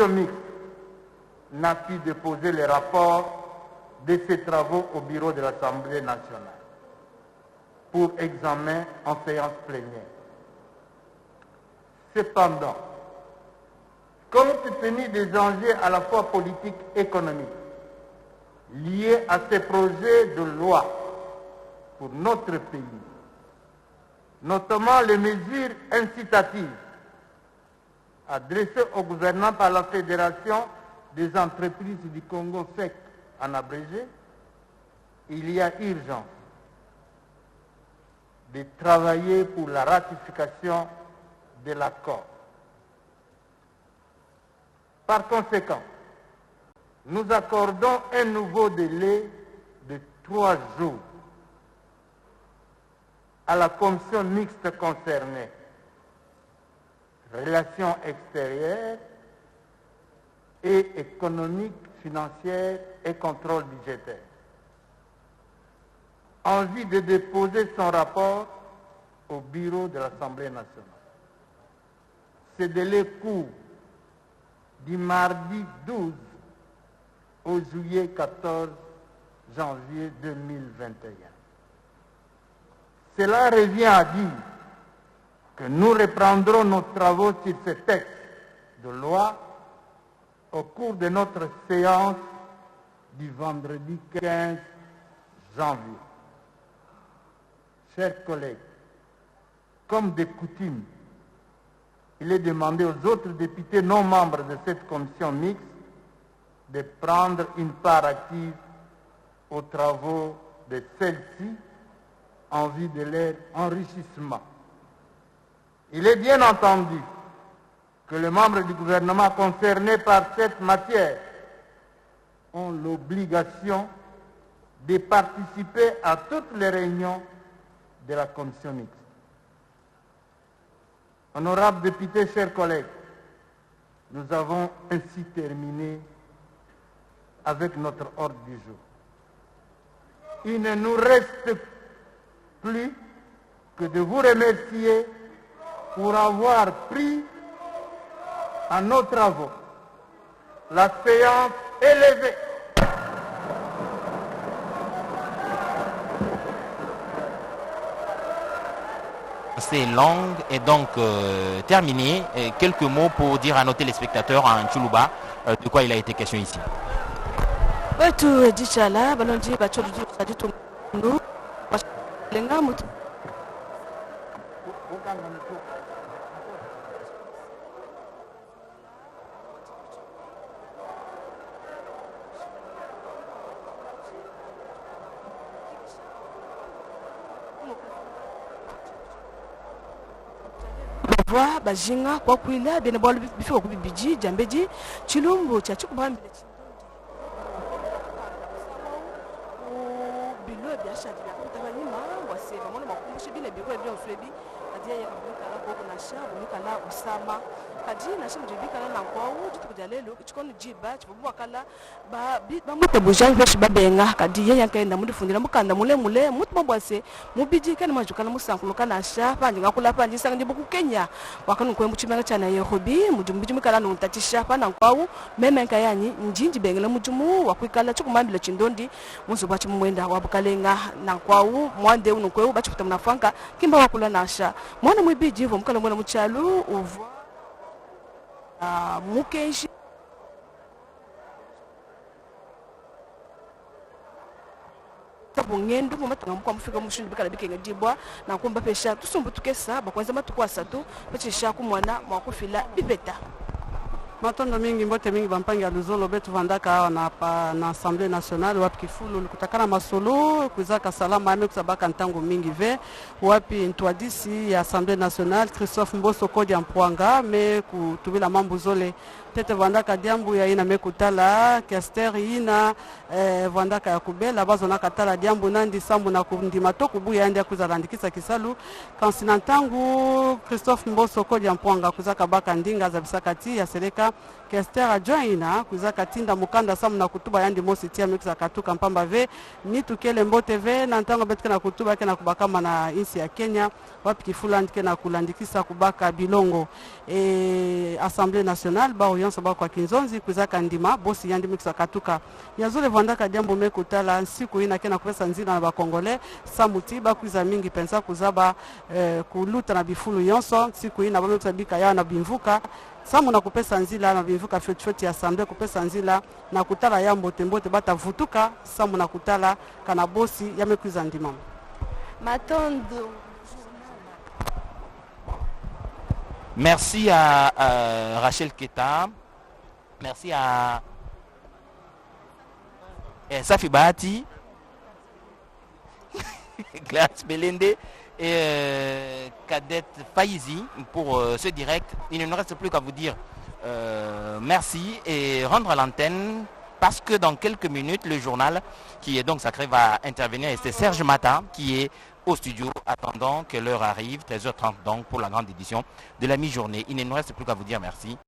mixte n'a pu déposer les rapports de ses travaux au bureau de l'Assemblée nationale pour examen en séance plénière. Cependant, compte tenu des enjeux à la fois politiques et économiques liés à ces projets de loi pour notre pays, notamment les mesures incitatives adressées au gouvernement par la Fédération des entreprises du Congo FEC en abrégé, il y a urgence de travailler pour la ratification de l'accord. Par conséquent, nous accordons un nouveau délai de 3 jours à la commission mixte concernée, relations extérieures et économiques, financières et contrôle budgétaire, en vue de déposer son rapport au bureau de l'Assemblée nationale. Ce délai court du mardi 12 au juillet 14 janvier 2021. Cela revient à dire que nous reprendrons nos travaux sur ce texte de loi au cours de notre séance du vendredi 15 janvier. Chers collègues, comme de coutume, il est demandé aux autres députés non membres de cette commission mixte de prendre une part active aux travaux de celle-ci en vue de leur enrichissement. Il est bien entendu que les membres du gouvernement concernés par cette matière ont l'obligation de participer à toutes les réunions de la commission mixte. Honorables députés, chers collègues, nous avons ainsi terminé avec notre ordre du jour. Il ne nous reste plus que de vous remercier pour avoir pris à nos travaux. La séance est levée. C'est longue et donc terminée. Quelques mots pour dire à nos téléspectateurs en Tchoulouba de quoi il a été question ici. Voix bajinga kwa kuila bene bolu bifo kubiji jambeji chilumbu cha chukubambile bilo biashara ya kutabanyima wasema mwana makumbushe bile biko bya uswebi kadia ya kabukala boko na shabu nikala usama kaji na shabu jibikala na kwa uji tukujalelo chikono jiba chibubu wakala ba mute bujan vesh babenga kadia yankaenda mudifundira mukanda mule mutu mabwase mubiji kana majukana musankuluka na shafa njinga kula panji sanga ndibuku Kenya wakanu kwa mchimanga chana yehobi mujumbiji mukala no tatisha pa na kwa memenka yanyi njinji bengela mujumu wakwikala chukumambile chindondi muzo bachi mwenda wabukalenga na kwa mwande uno kwa bachi kutamna fanka kimba wakula na sha mwana mwibiji hivyo mukala mwana mchalu uvu mukenshi tabungendu mumatanga mukwa mufika mushindi bikala bikenga dibwa na kumba pesha tusumbu tukesa bakwanza matukwasa tu pechisha kumwana mwakufila bibeta matondo mingi mbote mingi bampangi aluzolo betu vandaka na Assemblée nationale wapi kifulu kutakana masolo kuzaka salama ame kusabaka ntango mingi ve wapi ntwadisi ya Assemblée nationale Christophe Mboso Kodi Ampwanga me kutubila mambo zole tete vandaka diambu ya ina mekutala Kester ina vandaka ya kubela bazo nakatala diambu nandi sambu na kundima toku buya andi kuzalandikisa kisalu kansina ntangu Christophe Mboso Kodi Ampwanga kuzaka baka ndinga za bisakati ya seleka Kester ajoina kuzaka tinda mukanda samu na kutuba yandi mosi tia mekisa katuka mpamba ve ni tukele mbote ve na ntango betuke na kutuba kena kubakama na insi ya Kenya wapi kifula ndike na kulandikisa kubaka bilongo Assemblée nationale ba yonso ba kwa kinzonzi kuzaka ndima bosi yandi mix akatuka yazule vandaka jambo mekutala nsiku ina kena kupesa nzina na bakongole samutiba kuza mingi pensa kuzaba kuluta na bifulu yonso nsiku ina bamekisa bika ya na bimvuka samu na kupesa nzila na bimvuka fyoti ya sambe kupesa nzila na kutala ya mbote batavutuka samu na kutala kana bosi yamekuza ndima Matondo. Merci à Rachel Keta. Merci à Safi Bahati, Glace Belende et Kadette Faizi pour ce direct. Il ne me reste plus qu'à vous dire merci et rendre l'antenne parce que dans quelques minutes, le journal qui est donc sacré va intervenir et c'est Serge Mata qui est au studio, attendant que l'heure arrive, 13h30 donc pour la grande édition de la mi-journée. Il ne nous reste plus qu'à vous dire merci.